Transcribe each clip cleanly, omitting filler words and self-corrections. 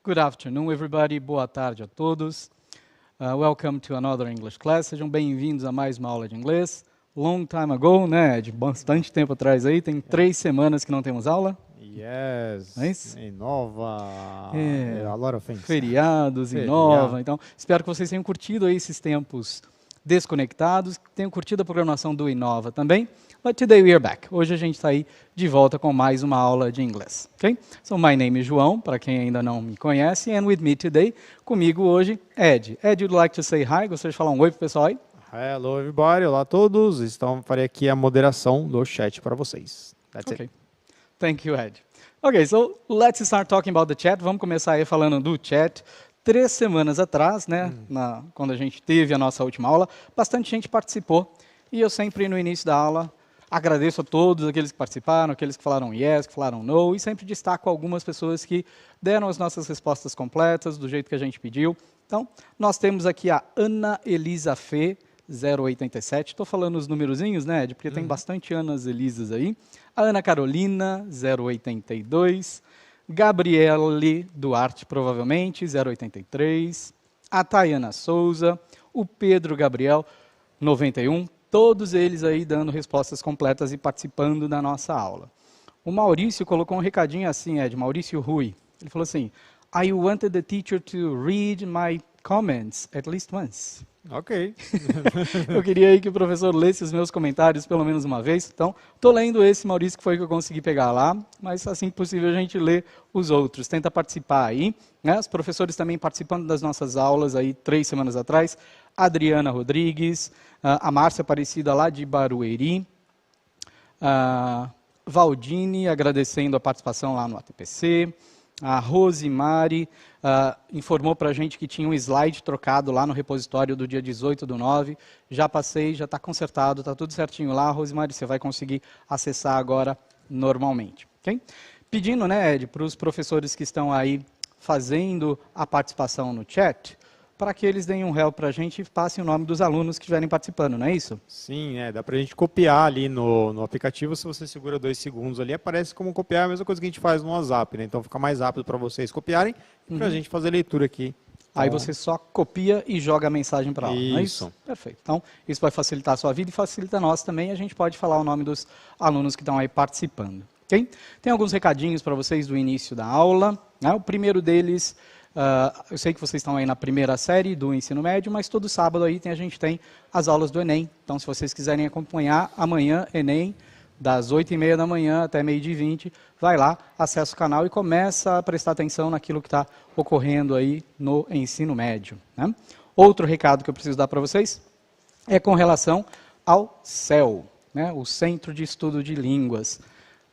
Good afternoon, everybody. Boa tarde a todos. Welcome to another English class. Sejam bem-vindos a mais uma aula de inglês. Long time ago, né? De bastante tempo atrás aí. Tem 3 semanas que não temos aula. Yes. Nice. Inova. A lot of things. Feriados, Inova. Então, espero que vocês tenham curtido aí esses tempos desconectados, tenham curtido a programação do Inova também. But today we are back. Hoje a gente está aí de volta com mais uma aula de inglês. Okay? So my name is João, para quem ainda não me conhece, and with me today, comigo hoje, Ed. Ed, you'd like to say hi? Gostaria de falar um oi pro pessoal aí? Hello everybody, olá a todos. Então farei aqui a moderação do chat para vocês. That's Okay. it. Thank you, Ed. Okay, so let's start talking about the chat. Vamos começar aí falando do chat. 3 semanas atrás, né, quando a gente teve a nossa última aula, bastante gente participou. E eu sempre, no início da aula, agradeço a todos aqueles que participaram, aqueles que falaram yes, que falaram no, e sempre destaco algumas pessoas que deram as nossas respostas completas, do jeito que a gente pediu. Então, nós temos aqui a Ana Elisa Fê, 087. Estou falando os numerozinhos, né, Ed? Porque tem bastante Anas Elisas aí. A Ana Carolina, 082. Gabriele Duarte, provavelmente, 083. A Tayana Souza. O Pedro Gabriel, 91. Todos eles aí dando respostas completas e participando da nossa aula. O Maurício colocou um recadinho assim, Ed, Maurício Rui. Ele falou assim, I wanted the teacher to read my comments at least once. Ok. Eu queria aí que o professor lesse os meus comentários pelo menos uma vez. Então, estou lendo esse, Maurício, que foi que eu consegui pegar lá, mas assim que possível a gente lê os outros. Tenta participar aí, né? Os professores também participando das nossas aulas aí 3 semanas atrás. Adriana Rodrigues, a Márcia Aparecida lá de Barueri, Valdine agradecendo a participação lá no ATPC, a Rosimari informou para a gente que tinha um slide trocado lá no repositório do dia 18/9, já passei, já está consertado, está tudo certinho lá, Rosimari, você vai conseguir acessar agora normalmente. Okay? Pedindo, né, Ed, para os professores que estão aí fazendo a participação no chat, para que eles deem um help para a gente e passem o nome dos alunos que estiverem participando, não é isso? Sim, dá para a gente copiar ali no aplicativo, se você segura 2 segundos ali, aparece como copiar, a mesma coisa que a gente faz no WhatsApp, né? Então fica mais rápido para vocês copiarem e para a gente fazer leitura aqui. Aí Então, você só copia e joga a mensagem para lá, não é isso? Perfeito. Então, isso vai facilitar a sua vida e facilita a nossa também. A gente pode falar o nome dos alunos que estão aí participando. Okay? Tem alguns recadinhos para vocês do início da aula. Né? O primeiro deles, eu sei que vocês estão aí na primeira série do ensino médio, mas todo sábado aí a gente tem as aulas do Enem. Então, se vocês quiserem acompanhar, amanhã, Enem, das 8h30 da manhã até 12h20, vai lá, acessa o canal e começa a prestar atenção naquilo que está ocorrendo aí no ensino médio. Né? Outro recado que eu preciso dar para vocês é com relação ao CEL, né? O Centro de Estudo de Línguas.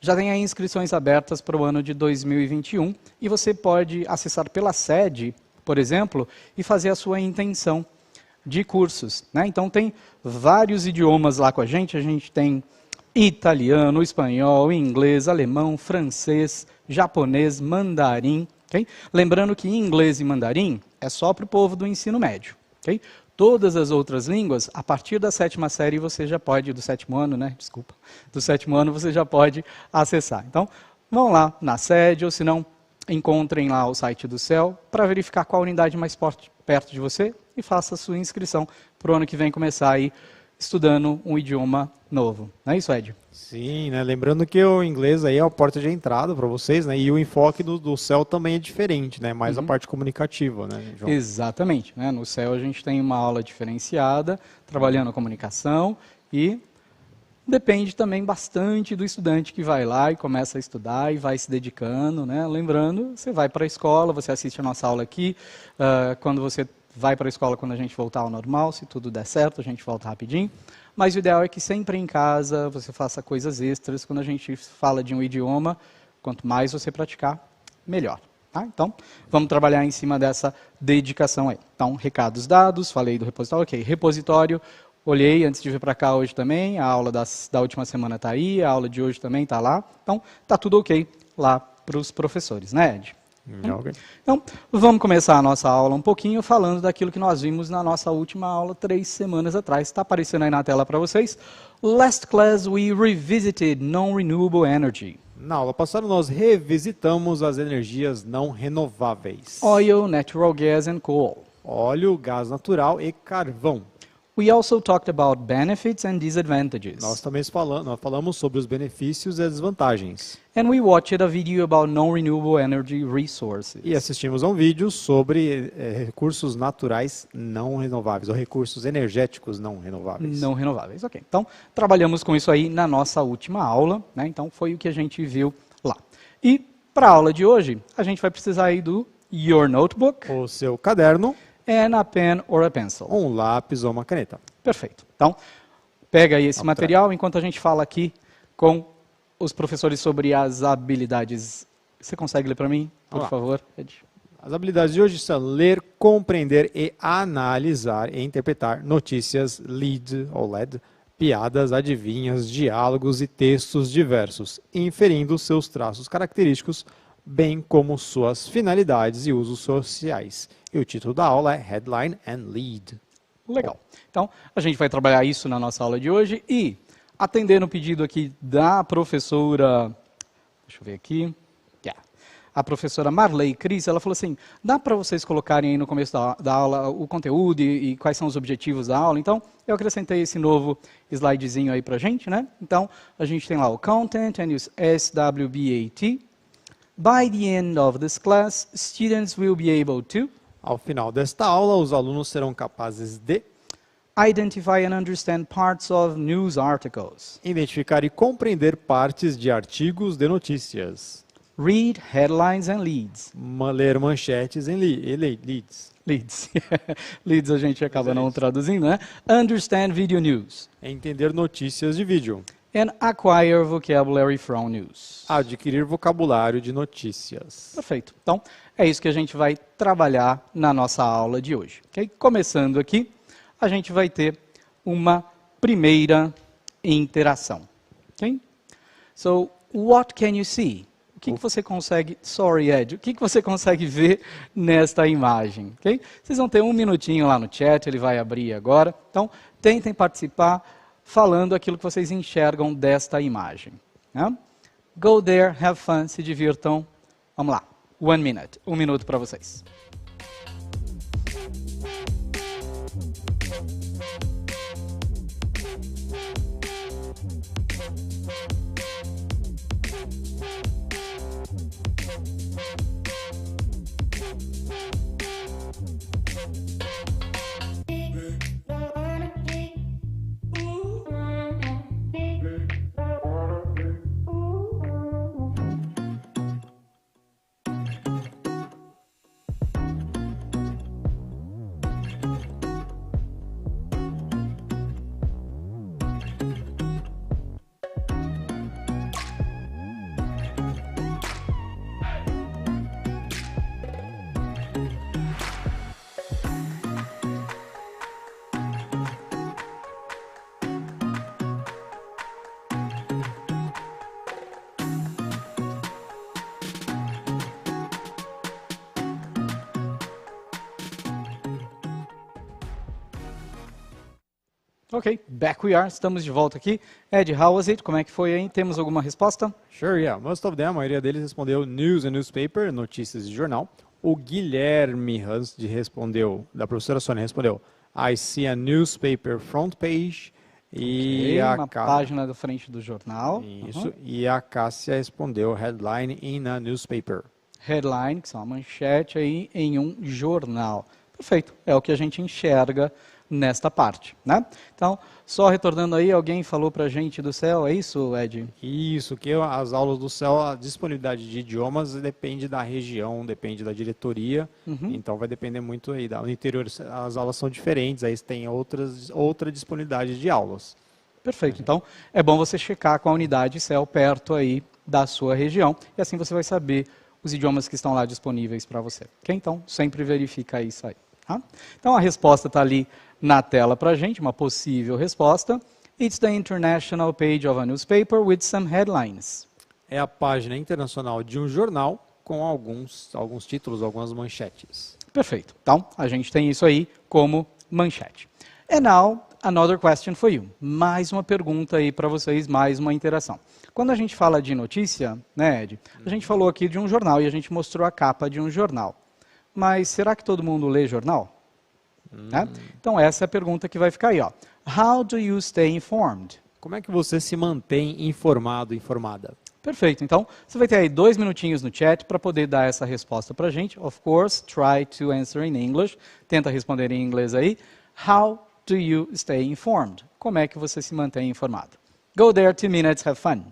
Já tem aí inscrições abertas para o ano de 2021 e você pode acessar pela sede, por exemplo, e fazer a sua intenção de cursos. Né? Então tem vários idiomas lá com a gente tem italiano, espanhol, inglês, alemão, francês, japonês, mandarim. Okay? Lembrando que inglês e mandarim é só para o povo do ensino médio. Okay? Todas as outras línguas, a partir da 7ª série você já pode, do 7º ano, né? Desculpa, do 7º ano você já pode acessar. Então, vão lá na sede, ou se não, encontrem lá o site do CEL para verificar qual unidade mais perto de você e faça a sua inscrição para o ano que vem começar aí estudando um idioma novo. Não é isso, Ed? Sim, né? Lembrando que o inglês aí é a porta de entrada para vocês, né? E o enfoque do CEL também é diferente, né? Mais a parte comunicativa, né, João? Exatamente. Né? No CEL a gente tem uma aula diferenciada, trabalhando a comunicação e depende também bastante do estudante que vai lá e começa a estudar e vai se dedicando. Né? Lembrando, você vai para a escola, você assiste a nossa aula aqui, quando você vai para a escola quando a gente voltar ao normal, se tudo der certo, a gente volta rapidinho. Mas o ideal é que sempre em casa você faça coisas extras. Quando a gente fala de um idioma, quanto mais você praticar, melhor. Tá? Então, vamos trabalhar em cima dessa dedicação aí. Então, recados dados, falei do repositório, ok. Repositório, olhei antes de vir para cá hoje também, a aula da última semana está aí, a aula de hoje também está lá. Então, está tudo ok lá para os professores, né, Ed? Okay. Então, vamos começar a nossa aula um pouquinho falando daquilo que nós vimos na nossa última aula 3 semanas atrás. Está aparecendo aí na tela para vocês. Last class we revisited non-renewable energy. Na aula passada, nós revisitamos as energias não renováveis. Oil, natural gas and coal. Óleo, gás natural e carvão. We also talked about benefits and disadvantages. Nós também falamos sobre os benefícios e as desvantagens. And we watched a video about non-renewable energy resources. E assistimos a um vídeo sobre recursos naturais não renováveis, ou recursos energéticos não renováveis. Não renováveis, ok. Então, trabalhamos com isso aí na nossa última aula, né? Então, foi o que a gente viu lá. E, para a aula de hoje, a gente vai precisar aí do Your Notebook. O seu caderno. And a pen or a pencil. Um lápis ou uma caneta. Perfeito. Então, pega aí esse material enquanto a gente fala aqui com os professores sobre as habilidades. Você consegue ler para mim, por favor, Ed? As habilidades de hoje são ler, compreender e analisar e interpretar notícias, lead ou LED, piadas, adivinhas, diálogos e textos diversos, inferindo seus traços característicos, bem como suas finalidades e usos sociais. E o título da aula é Headline and Lead. Legal. Então, a gente vai trabalhar isso na nossa aula de hoje e, atendendo o pedido aqui da professora, deixa eu ver aqui, a professora Marley Cris, ela falou assim, dá para vocês colocarem aí no começo da aula o conteúdo e quais são os objetivos da aula? Então, eu acrescentei esse novo slidezinho aí para a gente, né? Então, a gente tem lá o Content and use SWBAT. By the end of this class, students will be able to... Ao final desta aula, os alunos serão capazes de identify and understand parts of news articles. Identificar e compreender partes de artigos de notícias. Read headlines and leads. Ler manchetes e leads. Leads. Leads a gente acaba não traduzindo, né? Understand video news. Entender notícias de vídeo. And acquire vocabulary from news. Adquirir vocabulário de notícias. Perfeito. Então, é isso que a gente vai trabalhar na nossa aula de hoje. Okay? Começando aqui, a gente vai ter uma primeira interação. Okay? So, what can you see? O que você consegue... Sorry, Ed. O que você consegue ver nesta imagem? Okay? Vocês vão ter um minutinho lá no chat, ele vai abrir agora. Então, tentem participar falando aquilo que vocês enxergam desta imagem. Né? Go there, have fun, se divirtam. Vamos lá. 1 minute. 1 minuto para vocês. Ok, back we are, estamos de volta aqui. Ed, how was it? Como é que foi aí? Temos alguma resposta? Sure, yeah. Most of them, a maioria deles respondeu news and newspaper, notícias de jornal. O Guilherme respondeu, da professora Sônia, respondeu I see a newspaper front page. E okay, uma página da frente do jornal. Isso, e a Cássia respondeu headline in a newspaper. Headline, que são a manchete aí em um jornal. Perfeito, é o que a gente enxerga nesta parte, né? Então, só retornando aí, alguém falou pra gente do CEL, é isso, Ed? Isso, que as aulas do CEL, a disponibilidade de idiomas depende da região, depende da diretoria, então vai depender muito aí. No interior as aulas são diferentes, aí tem outra disponibilidade de aulas. Perfeito, então é bom você checar com a unidade CEL perto aí da sua região, e assim você vai saber os idiomas que estão lá disponíveis para você. Okay? Então, sempre verifica isso aí. Tá? Então, a resposta está ali na tela para a gente, uma possível resposta. It's the international page of a newspaper with some headlines. É a página internacional de um jornal com alguns títulos, algumas manchetes. Perfeito. Então, a gente tem isso aí como manchete. And now, another question for you. Mais uma pergunta aí para vocês, mais uma interação. Quando a gente fala de notícia, né, Ed? A gente falou aqui de um jornal e a gente mostrou a capa de um jornal. Mas será que todo mundo lê jornal? Né? Então essa é a pergunta que vai ficar aí, ó. How do you stay informed? Como é que você se mantém informado, informada? Perfeito. Então, você vai ter aí 2 minutinhos no chat para poder dar essa resposta para a gente. Of course, try to answer in English. Tenta responder em inglês aí. How do you stay informed? Como é que você se mantém informado? Go there, 2 minutes, have fun.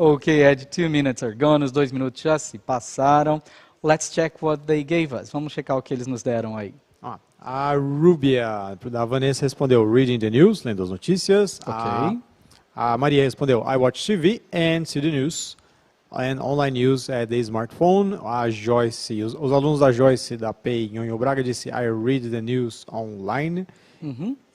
Ok, Ed, 2 minutes are gone, os 2 minutos já se passaram. Let's check what they gave us. Vamos checar o que eles nos deram aí. A Rubia, da Vanessa, respondeu Reading the News, lendo as notícias. Ok. A Maria respondeu I watch TV and see the news. And online news é the smartphone. A Joyce, os alunos da Joyce, da PEI, Nhonho Braga, disse I read the news online.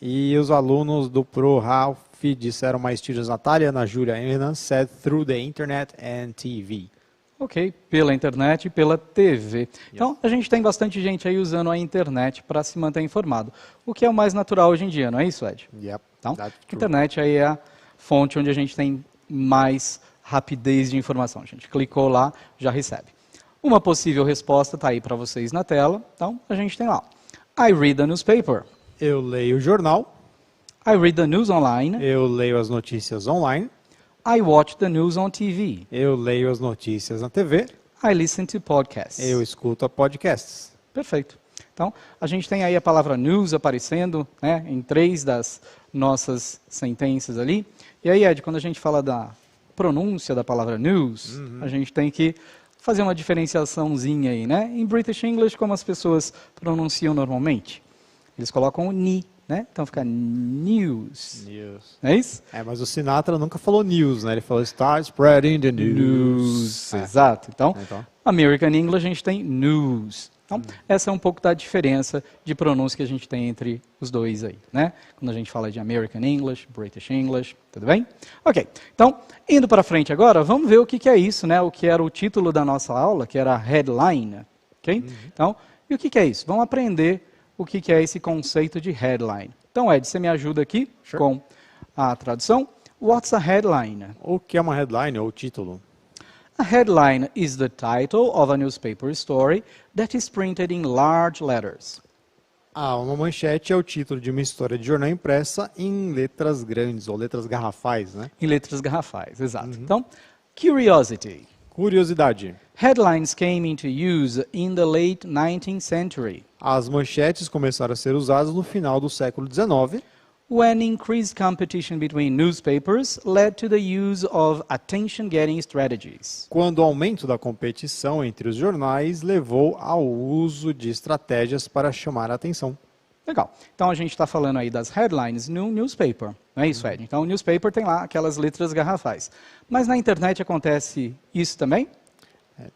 E os alunos do Pro Ralph disseram mais tiros. Natália, Ana Júlia e Renan said through the internet and TV. Ok, pela internet e pela TV. Yes. Então, a gente tem bastante gente aí usando a internet para se manter informado. O que é o mais natural hoje em dia, não é isso, Ed? Yep, então, a internet aí é a fonte onde a gente tem mais rapidez de informação. A gente clicou lá, já recebe. Uma possível resposta está aí para vocês na tela. Então, a gente tem lá. I read the newspaper. Eu leio o jornal. I read the news online. Eu leio as notícias online. I watch the news on TV. Eu leio as notícias na TV. I listen to podcasts. Eu escuto podcasts. Perfeito. Então, a gente tem aí a palavra news aparecendo, né, em 3 das nossas sentenças ali. E aí, Ed, quando a gente fala da pronúncia da palavra news, a gente tem que fazer uma diferenciaçãozinha aí, né? Em British English, como as pessoas pronunciam normalmente? Eles colocam o ni. Né? Então fica news. É isso? Mas o Sinatra nunca falou news, né? Ele falou start spreading the news. Exato. Então, American English a gente tem news. Então, essa é um pouco da diferença de pronúncia que a gente tem entre os dois aí, né? Quando a gente fala de American English, British English, tudo bem? Ok. Então, indo para frente agora, vamos ver o que é isso, né? O que era o título da nossa aula, que era a headline, ok? Então, e o que é isso? Vamos aprender o que é esse conceito de headline. Então, Ed, você me ajuda aqui com a tradução. What's a headline? O que é uma headline ou título? A headline is the title of a newspaper story that is printed in large letters. Uma manchete é o título de uma história de jornal impressa em letras grandes ou letras garrafais, né? Em letras garrafais, exato. Então, curiosity. Curiosidade. Headlines came into use in the late 19th century. As manchetes começaram a ser usadas no final do século XIX, when increased competition between newspapers led to the use of attention-getting strategies. Quando o aumento da competição entre os jornais levou ao uso de estratégias para chamar a atenção. Legal. Então a gente está falando aí das headlines no newspaper, não é isso, Ed? Então o newspaper tem lá aquelas letras garrafais. Mas na internet acontece isso também?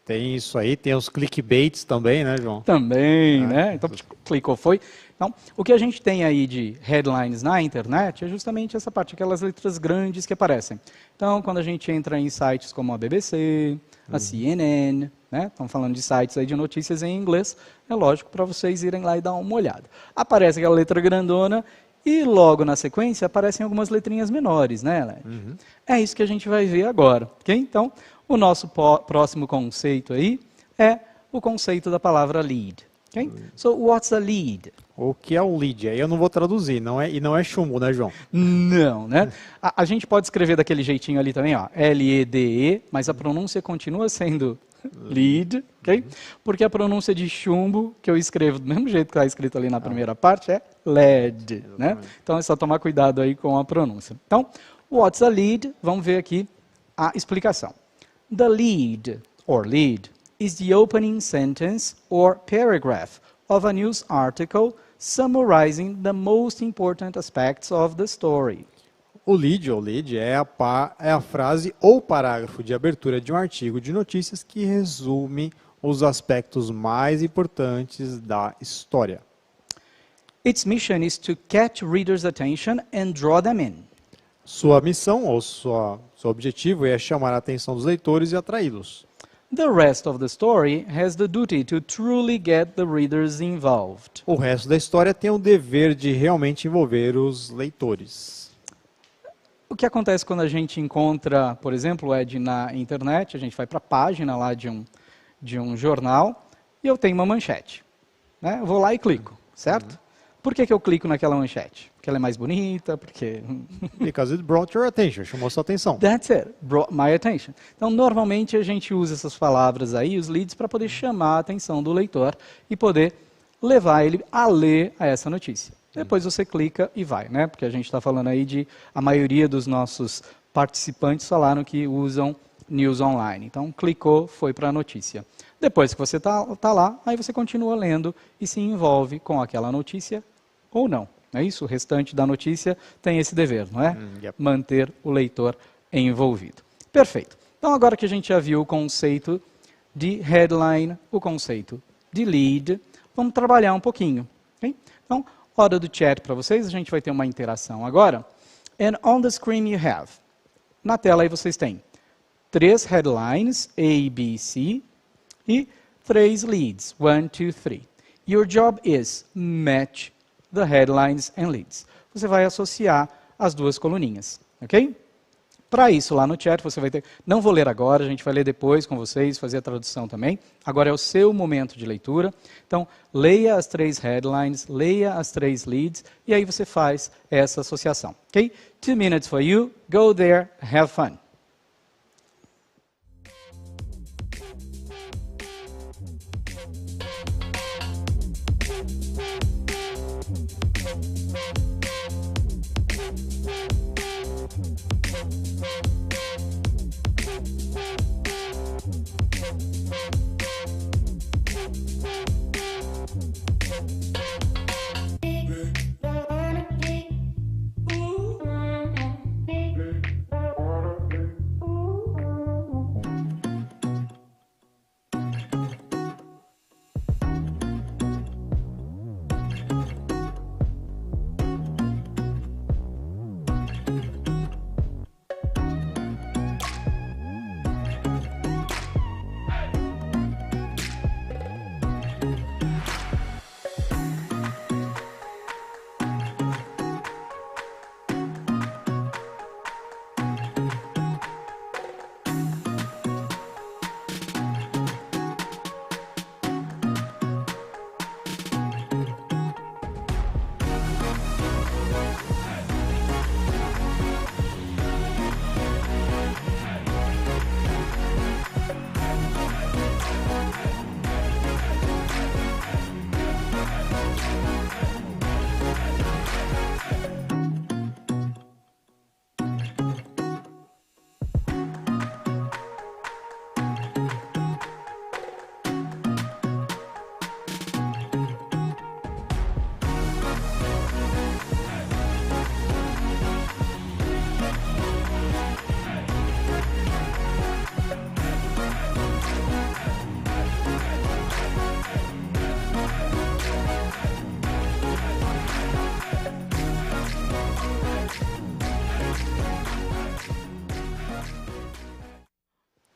Tem isso aí, tem os clickbaits também, né, João? Também, né? Então, clicou, foi. Então, o que a gente tem aí de headlines na internet é justamente essa parte, aquelas letras grandes que aparecem. Então, quando a gente entra em sites como a BBC, a CNN, né? Estamos falando de sites aí de notícias em inglês, é lógico para vocês irem lá e dar uma olhada. Aparece aquela letra grandona e logo na sequência aparecem algumas letrinhas menores, né, Led? É isso que a gente vai ver agora, ok? Então, o nosso próximo conceito aí é o conceito da palavra lead. Okay? So, what's a lead? O que é um lead? Aí eu não vou traduzir, não é chumbo, né, João? Não, né? A gente pode escrever daquele jeitinho ali também, ó, L-E-D-E, mas a pronúncia continua sendo lead, ok? Porque a pronúncia de chumbo, que eu escrevo do mesmo jeito que está escrito ali na primeira parte, é LED, né? Então é só tomar cuidado aí com a pronúncia. Então, what's a lead? Vamos ver aqui a explicação. The lead, or lead, is the opening sentence or paragraph of a news article summarizing the most important aspects of the story. O lead, ou lead, é a frase ou parágrafo de abertura de um artigo de notícias que resume os aspectos mais importantes da história. Its mission is to catch readers' attention and draw them in. Sua missão, ou seu objetivo, é chamar a atenção dos leitores e atraí-los. The rest of the story has the duty to truly get the readers involved. O resto da história tem o dever de realmente envolver os leitores. O que acontece quando a gente encontra, por exemplo, Ed, na internet, a gente vai para a página lá de um jornal e eu tenho uma manchete. Né? Eu vou lá e clico, certo? Por que eu clico naquela manchete? Porque ela é mais bonita, porque... Because it brought your attention, chamou sua atenção. That's it, brought my attention. Então, normalmente a gente usa essas palavras aí, os leads, para poder chamar a atenção do leitor e poder levar ele a ler essa notícia. Depois você clica e vai, né? Porque a gente está falando aí de... A maioria dos nossos participantes falaram que usam news online. Então, clicou, foi para a notícia. Depois que você tá lá, aí você continua lendo e se envolve com aquela notícia ou não. Não é isso? O restante da notícia tem esse dever, não é? Yep. Manter o leitor envolvido. Perfeito. Então, agora que a gente já viu o conceito de headline, o conceito de lead, vamos trabalhar um pouquinho. Okay? Então, hora do chat para vocês, a gente vai ter uma interação agora. And on the screen you have, na tela aí vocês têm 3 headlines, A, B, C, e 3 leads, 1, 2, 3. Your job is match the headlines and leads. Você vai associar as duas coluninhas, ok? Para isso, lá no chat, você vai ter... Não vou ler agora, a gente vai ler depois com vocês, fazer a tradução também. Agora é o seu momento de leitura. Então, leia as 3 headlines, leia as 3 leads, e aí você faz essa associação, ok? 2 minutes for you, go there, have fun.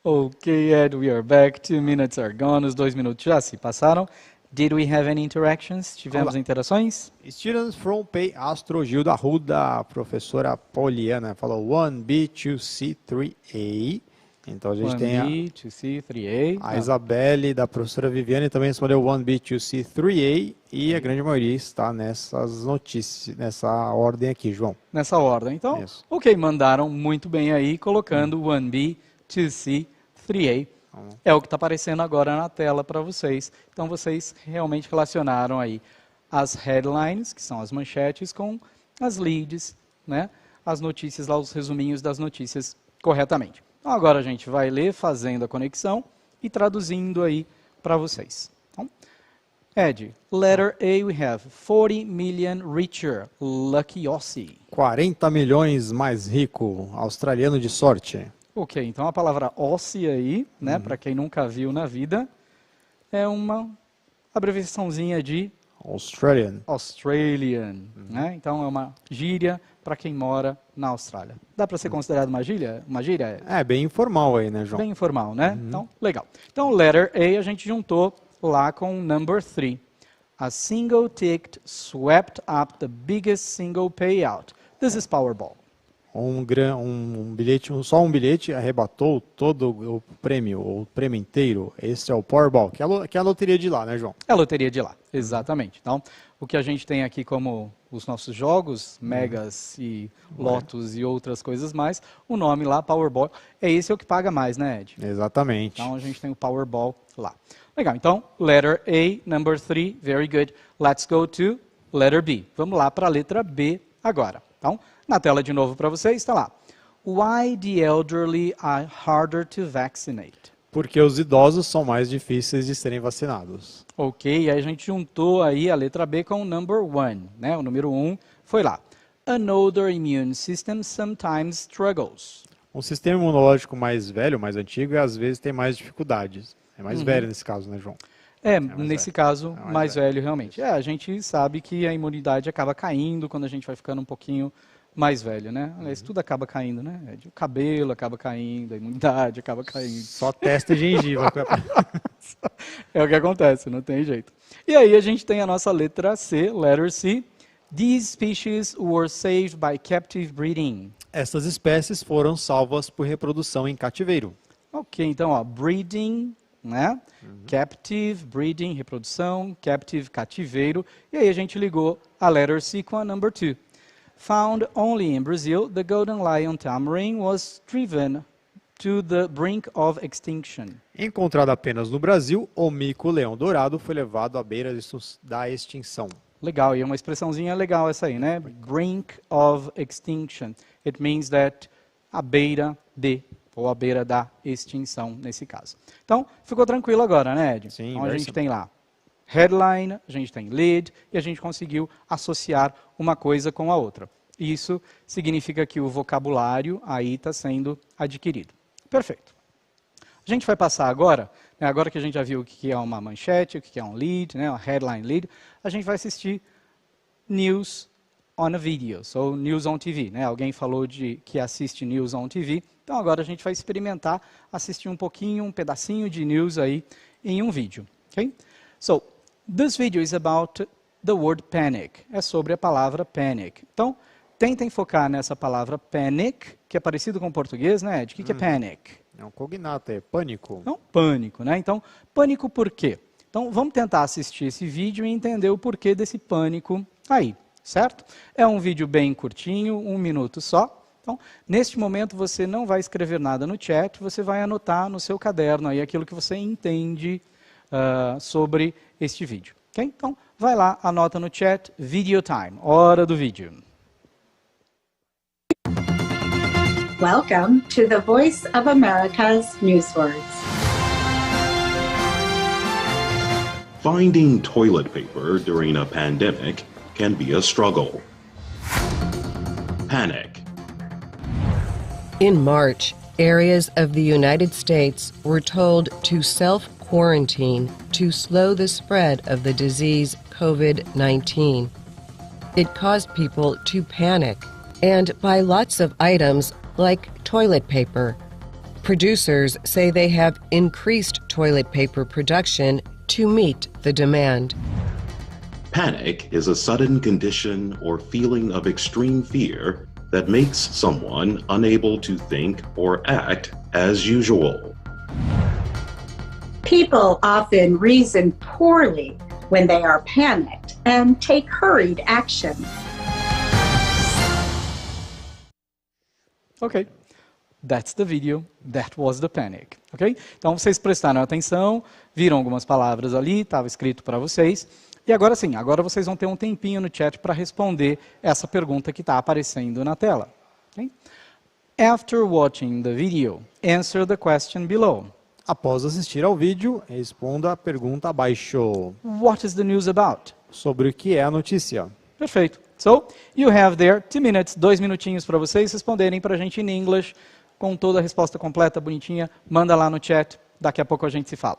Ok, Ed, we are back. 2 minutes are gone. Os 2 minutos já se passaram. Did we have any interactions? Tivemos interações? Students from Pay Astro Gil da Ruda, a professora Poliana falou 1B, 2C, 3A. Então a gente tem 1B, 2C, 3A. A Isabelle, da professora Viviane, também respondeu 1B, 2C, 3A. E a grande maioria está nessas notícias, nessa ordem aqui, João. Nessa ordem. Então, Isso. ok, mandaram muito bem aí, colocando 1B, 2C, 3A. É o que está aparecendo agora na tela para vocês. Então, vocês realmente relacionaram aí as headlines, que são as manchetes, com as leads, né? As notícias lá, os resuminhos das notícias corretamente. Então, agora a gente vai ler, fazendo a conexão e traduzindo aí para vocês. Então, Ed, letter A, we have 40 million richer, lucky Aussie. 40 milhões mais rico, australiano de sorte. Ok, então a palavra Aussie aí, né, para quem nunca viu na vida, é uma abreviaçãozinha de Australian, né? Então é uma gíria para quem mora na Austrália. Dá para ser considerado uma gíria? Uma gíria? É bem informal aí, né, João? Bem informal, né? Então, legal. Então, letter A a gente juntou lá com number 3. A single ticket swept up the biggest single payout. This is Powerball. Só um bilhete arrebatou todo o prêmio inteiro. Esse é o Powerball, que é a loteria de lá, né, João? É a loteria de lá, exatamente. Então, o que a gente tem aqui como os nossos jogos, Megas e Lotos e outras coisas mais, o nome lá, Powerball, esse é o que paga mais, né, Ed? Exatamente. Então, a gente tem o Powerball lá. Legal, então, letter A, number 3, very good. Let's go to letter B. Vamos lá para a letra B agora. Então, na tela de novo para vocês, está lá. Why the elderly are harder to vaccinate? Porque os idosos são mais difíceis de serem vacinados. Ok, aí a gente juntou aí a letra B com o number 1, né? O número 1 foi lá. An older immune system sometimes struggles. Um sistema imunológico mais velho, mais antigo, às vezes tem mais dificuldades. É mais velho nesse caso, né, João? Nesse caso, mais velho realmente. A gente sabe que a imunidade acaba caindo quando a gente vai ficando um pouquinho mais velho, né? Aliás, tudo acaba caindo, né? O cabelo acaba caindo, a imunidade acaba caindo. Só testa e gengiva. É o que acontece, não tem jeito. E aí a gente tem a nossa letra C, letter C. These species were saved by captive breeding. Essas espécies foram salvas por reprodução em cativeiro. Ok, então, ó, breeding, né? Captive, breeding, reprodução, captive, cativeiro. E aí a gente ligou a letter C com a number 2. Found only in Brazil, the golden lion tamarin was driven to the brink of extinction. Encontrado apenas no Brasil, o mico-leão dourado foi levado à beira da extinção. Legal, e uma expressãozinha legal essa aí, né? Brink of extinction. It means that à beira de, ou à beira da extinção, nesse caso. Então, ficou tranquilo agora, né, Ed? Sim, então a gente tem lá headline, a gente tem lead, e a gente conseguiu associar uma coisa com a outra. Isso significa que o vocabulário aí está sendo adquirido. Perfeito. A gente vai passar agora, né, agora que a gente já viu o que é uma manchete, o que é um lead, né, uma headline lead, a gente vai assistir News on a Video, ou News on TV. Né? Alguém falou que assiste News on TV, então agora a gente vai experimentar assistir um pouquinho, um pedacinho de news aí em um vídeo. Okay? So, this video is about the word panic. É sobre a palavra panic. Então, tentem focar nessa palavra panic, que é parecido com o português, né, Ed? O que é panic? É um cognato, é pânico. Não, pânico, né? Então, pânico por quê? Então, vamos tentar assistir esse vídeo e entender o porquê desse pânico aí, certo? É um vídeo bem curtinho, 1 minuto só. Então, neste momento, você não vai escrever nada no chat, você vai anotar no seu caderno aí aquilo que você entende sobre este vídeo. Okay? Então, vai lá, anota no chat, video time, hora do vídeo. Welcome to the Voice of America's Newswords. Finding toilet paper during a pandemic can be a struggle. Panic. In March, areas of the United States were told to self-quarantine to slow the spread of the disease COVID-19. It caused people to panic and buy lots of items like toilet paper. Producers say they have increased toilet paper production to meet the demand. Panic is a sudden condition or feeling of extreme fear that makes someone unable to think or act as usual. People often reason poorly when they are panicked and take hurried action. Ok, that's the video, that was the panic, ok? Então vocês prestaram atenção, viram algumas palavras ali, estava escrito para vocês, e agora sim, agora vocês vão ter um tempinho no chat para responder essa pergunta que está aparecendo na tela. Okay? After watching the video, answer the question below. Após assistir ao vídeo, responda a pergunta abaixo. What is the news about? Sobre o que é a notícia. Perfeito. So, you have there 2 minutes, 2 minutinhos para vocês responderem para a gente em English, com toda a resposta completa, bonitinha. Manda lá no chat, daqui a pouco a gente se fala.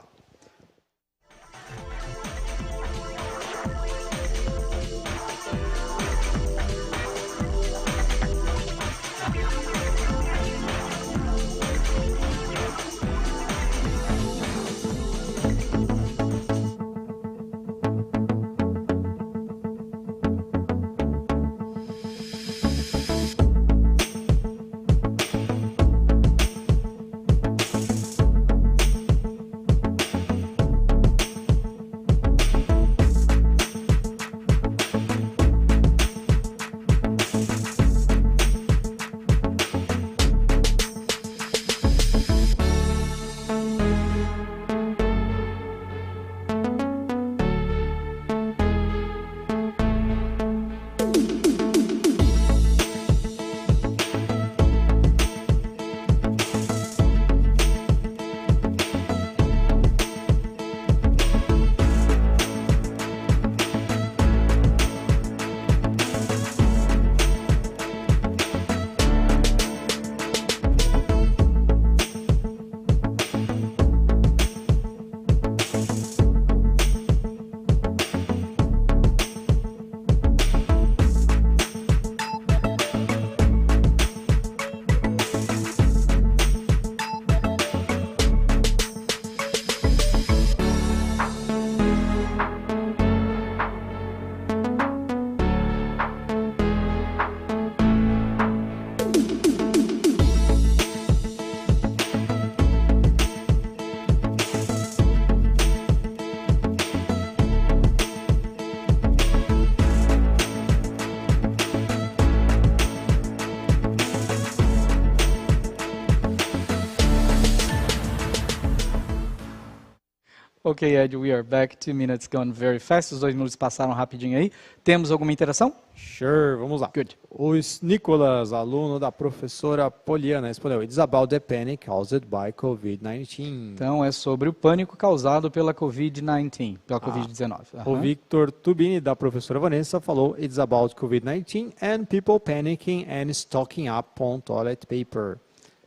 Ok, Ed, we are back. 2 minutes gone very fast. Os 2 minutos passaram rapidinho aí. Temos alguma interação? Sure, vamos lá. Good. O Nicholas, aluno da professora Poliana, respondeu: It's about the panic caused by COVID-19. Então, é sobre o pânico causado pela COVID-19, pela COVID-19. O Victor Tubini, da professora Vanessa, falou: It's about COVID-19 and people panicking and stocking up on toilet paper.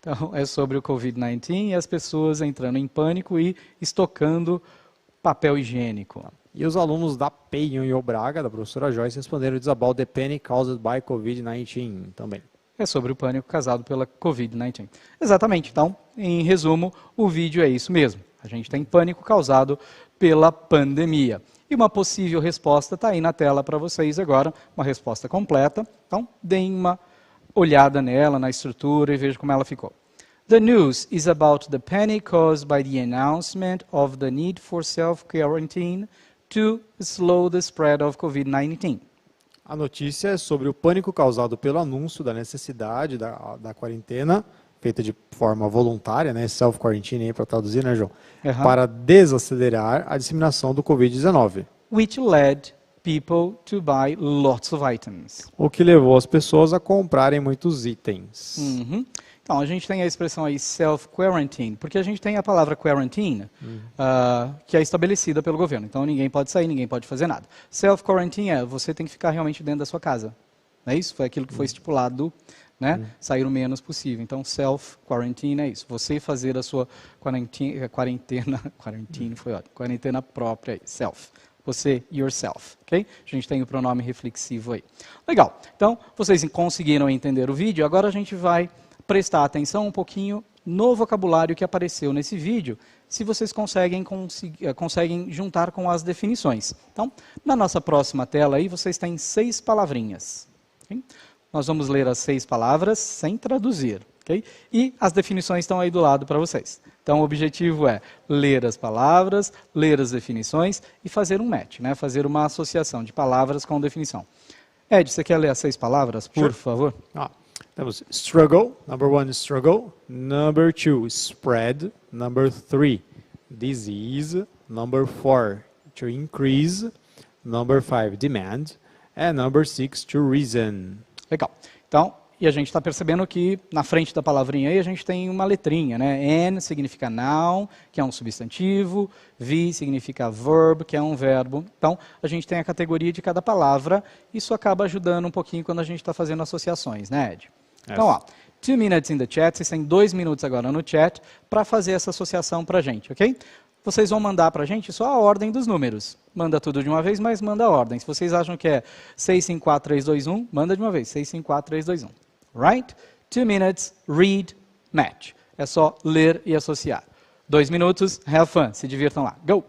Então, é sobre o COVID-19 e as pessoas entrando em pânico e estocando papel higiênico. E os alunos da PEI em Braga, da professora Joyce, responderam: It's about the panic caused by COVID-19 também. É sobre o pânico causado pela COVID-19. Exatamente. Então, em resumo, o vídeo é isso mesmo. A gente tem pânico causado pela pandemia. E uma possível resposta está aí na tela para vocês agora, uma resposta completa. Então, deem uma olhada nela, na estrutura e veja como ela ficou. The news is about the panic caused by the announcement of the need for self-quarantine to slow the spread of COVID-19. A notícia é sobre o pânico causado pelo anúncio da necessidade da quarentena, feita de forma voluntária, né, self-quarantine para traduzir, né, João? Para desacelerar a disseminação do Covid-19. Which led people to buy lots of items. O que levou as pessoas a comprarem muitos itens. Então, a gente tem a expressão aí self-quarantine, porque a gente tem a palavra quarantine, que é estabelecida pelo governo. Então, ninguém pode sair, ninguém pode fazer nada. Self-quarantine é você tem que ficar realmente dentro da sua casa. Não é isso? Foi aquilo que foi estipulado, né? Sair o menos possível. Então, self-quarantine é isso. Você fazer a sua quarentena foi ótimo. Quarentena própria aí, self. Você, yourself, ok? A gente tem o pronome reflexivo aí. Legal. Então, vocês conseguiram entender o vídeo. Agora a gente vai prestar atenção um pouquinho no vocabulário que apareceu nesse vídeo, se vocês conseguem juntar com as definições. Então, na nossa próxima tela aí, vocês têm 6 palavrinhas. Okay? Nós vamos ler as 6 palavras sem traduzir. Okay? E as definições estão aí do lado para vocês. Então, o objetivo é ler as palavras, ler as definições e fazer um match, né? Fazer uma associação de palavras com definição. Ed, você quer ler as 6 palavras, por favor? Temos struggle, number 1, struggle. Number 2, spread. Number 3, disease. Number 4, to increase. Number 5, demand. And number 6, to reason. Legal. Então, e a gente está percebendo que na frente da palavrinha aí a gente tem uma letrinha, né? N significa noun, que é um substantivo. V significa verb, que é um verbo. Então, a gente tem a categoria de cada palavra. Isso acaba ajudando um pouquinho quando a gente está fazendo associações, né, Ed? Então, ó, 2 minutes in the chat. Vocês têm 2 minutos agora no chat para fazer essa associação para a gente, ok? Vocês vão mandar para a gente só a ordem dos números. Manda tudo de uma vez, mas manda a ordem. Se vocês acham que é 6, 5, 4, 3, 2, 1, manda de uma vez. 6, 5, 4, 3, 2, 1. Right? 2 minutes, read, match. É só ler e associar. 2 minutos, have fun. Se divirtam lá. Go!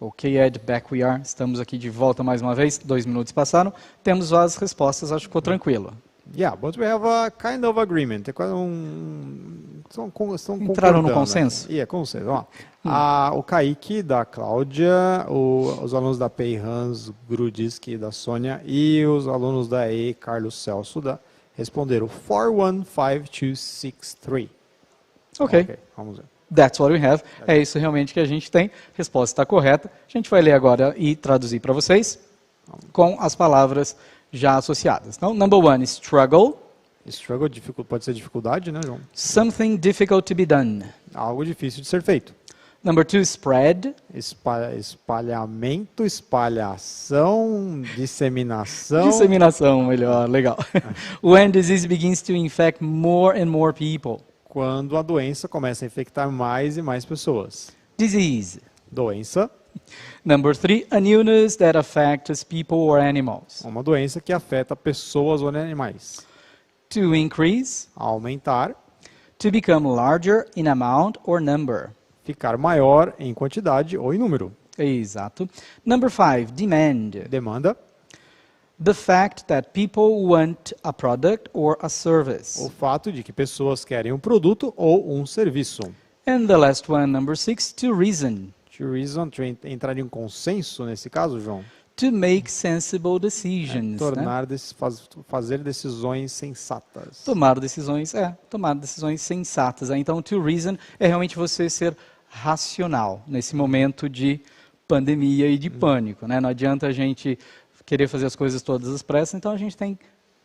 Ok, Ed, back we are. Estamos aqui de volta mais uma vez. 2 minutos passaram. Temos as respostas, acho que ficou tranquilo. Yeah, but we have a kind of agreement. É quase estão entraram no consenso? Consenso. Ó, o Kaique, da Cláudia, os alunos da PEI Hans Grudiski, da Sônia, e os alunos da E, Carlos Celso, responderam 415263. Ok, vamos ver. That's what we have. É isso realmente que a gente tem. Resposta está correta. A gente vai ler agora e traduzir para vocês com as palavras já associadas. Então, number 1, struggle. Struggle pode ser dificuldade, né, João? Something difficult to be done. Algo difícil de ser feito. Number 2, spread. Espalhamento, espalhação, disseminação. Disseminação, melhor, legal. When disease begins to infect more and more people. Quando a doença começa a infectar mais e mais pessoas. Disease. Doença. Number 3, an illness that affects people or animals. Uma doença que afeta pessoas ou animais. To increase. Aumentar. To become larger in amount or number. Ficar maior em quantidade ou em número. Exato. Number 5, demand. Demanda. The fact that people want a product or a service. O fato de que pessoas querem um produto ou um serviço. And the last one, number 6, to reason. To reason, entrar em um consenso nesse caso, João? to make sensible decisions. Tornar fazer decisões sensatas. Tomar decisões sensatas. Então, to reason é realmente você ser racional nesse momento de pandemia e de pânico, né? Não adianta a gente querer fazer as coisas todas às pressas, então a gente tem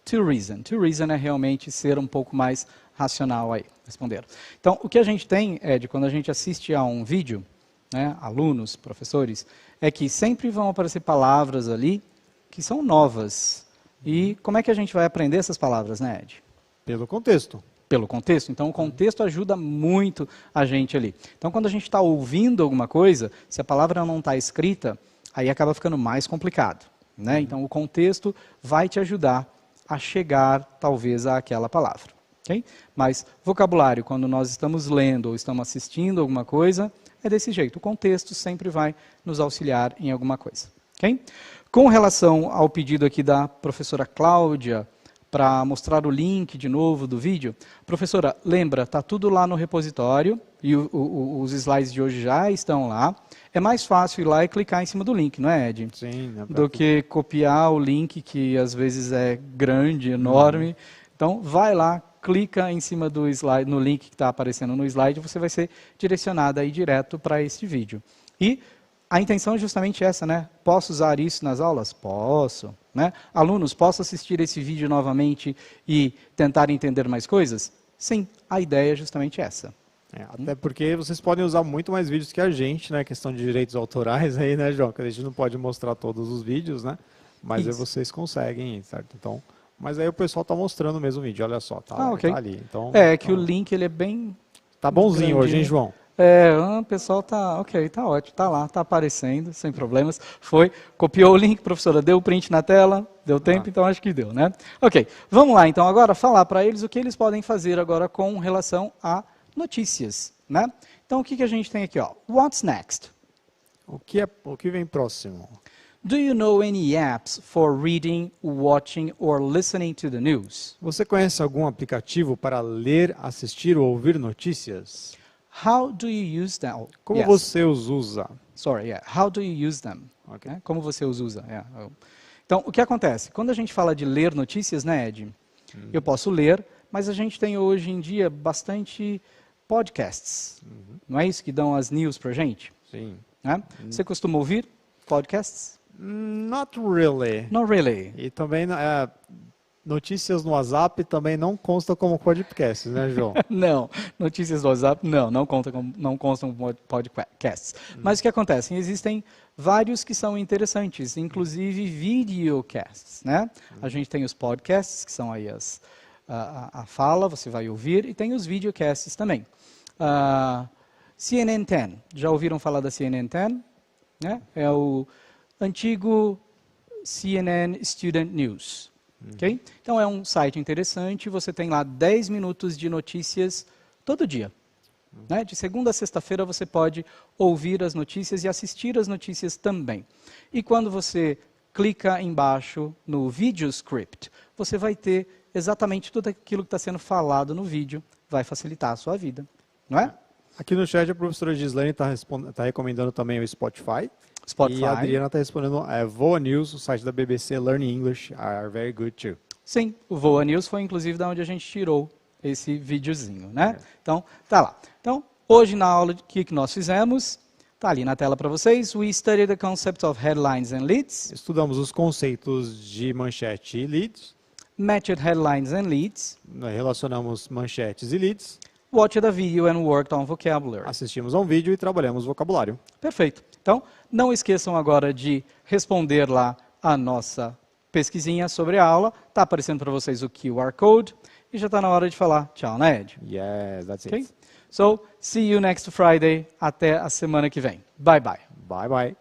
to reason. To reason é realmente ser um pouco mais racional aí, responder. Então, o que a gente tem, Ed, quando a gente assiste a um vídeo, né, alunos, professores, é que sempre vão aparecer palavras ali que são novas. E como é que a gente vai aprender essas palavras, né, Ed? Pelo contexto. Pelo contexto. Então, o contexto ajuda muito a gente ali. Então, quando a gente está ouvindo alguma coisa, se a palavra não está escrita, aí acaba ficando mais complicado, né? Então, o contexto vai te ajudar a chegar, talvez, àquela palavra. Okay? Mas, vocabulário, quando nós estamos lendo ou estamos assistindo alguma coisa, é desse jeito. O contexto sempre vai nos auxiliar em alguma coisa. Okay? Com relação ao pedido aqui da professora Cláudia, para mostrar o link de novo do vídeo. Professora, lembra, está tudo lá no repositório e os slides de hoje já estão lá. É mais fácil ir lá e clicar em cima do link, não é, Ed? Sim. Do que copiar o link, que às vezes é grande, enorme. Então, vai lá, clica em cima do slide, no link que está aparecendo no slide, você vai ser direcionado aí direto para este vídeo. E a intenção é justamente essa, né? Posso usar isso nas aulas? Posso. Né? Alunos, posso assistir esse vídeo novamente e tentar entender mais coisas? Sim, a ideia é justamente essa. Até porque vocês podem usar muito mais vídeos que a gente, né? Questão de direitos autorais aí, né, João? Que a gente não pode mostrar todos os vídeos, né? Mas aí vocês conseguem, certo? Então, mas aí o pessoal está mostrando o mesmo vídeo, olha só, tá, okay. Tá ali. Então, que o link ele é bem... Tá bonzinho hoje, hein, João? O pessoal tá tá ótimo, tá lá, tá aparecendo, sem problemas. Copiou o link, professora, deu o print na tela, deu tempo, então acho que deu, né? Ok, vamos lá então agora falar para eles o que eles podem fazer agora com relação a notícias, né? Então o que a gente tem aqui, ó? What's next? O que vem próximo? Do you know any apps for reading, watching or listening to the news? Você conhece algum aplicativo para ler, assistir ou ouvir notícias? How do you use them? Como você os usa? How do you use them? Okay. Como você os usa? Então, o que acontece? Quando a gente fala de ler notícias, né, Ed? Eu posso ler, mas a gente tem hoje em dia bastante podcasts. Não é isso que dão as news pra gente? Sim. Né? Você costuma ouvir podcasts? Not really. Not really. E também notícias no WhatsApp também não constam como podcasts, né, João? Não, notícias do WhatsApp não constam como podcasts. Mas o que acontece? Existem vários que são interessantes, inclusive videocasts, né? A gente tem os podcasts, que são aí a fala, você vai ouvir, e tem os videocasts também. CNN 10, já ouviram falar da CNN 10? Né? É o antigo CNN Student News. Okay? Então é um site interessante, você tem lá 10 minutos de notícias todo dia. Né? De segunda a sexta-feira você pode ouvir as notícias e assistir as notícias também. E quando você clica embaixo no video script, você vai ter exatamente tudo aquilo que está sendo falado no vídeo, vai facilitar a sua vida, não é? Aqui no chat a professora Gislaine está recomendando também o Spotify. E a Adriana está respondendo, VOA News, o site da BBC, Learning English, are very good too. Sim, o VOA News foi inclusive da onde a gente tirou esse videozinho, né? Então, tá lá. Então, hoje na aula que nós fizemos, tá ali na tela para vocês, we studied the concepts of headlines and leads. Estudamos os conceitos de manchete e leads. Matched headlines and leads. Nós relacionamos manchetes e leads. Watched a video and worked on vocabulary. Assistimos a um vídeo e trabalhamos vocabulário. Perfeito. Então, não esqueçam agora de responder lá a nossa pesquisinha sobre a aula. Está aparecendo para vocês o QR Code. E já está na hora de falar tchau, né, Ed? Yes, that's Okay? it. So, see you next Friday. Até a semana que vem. Bye, bye. Bye, bye.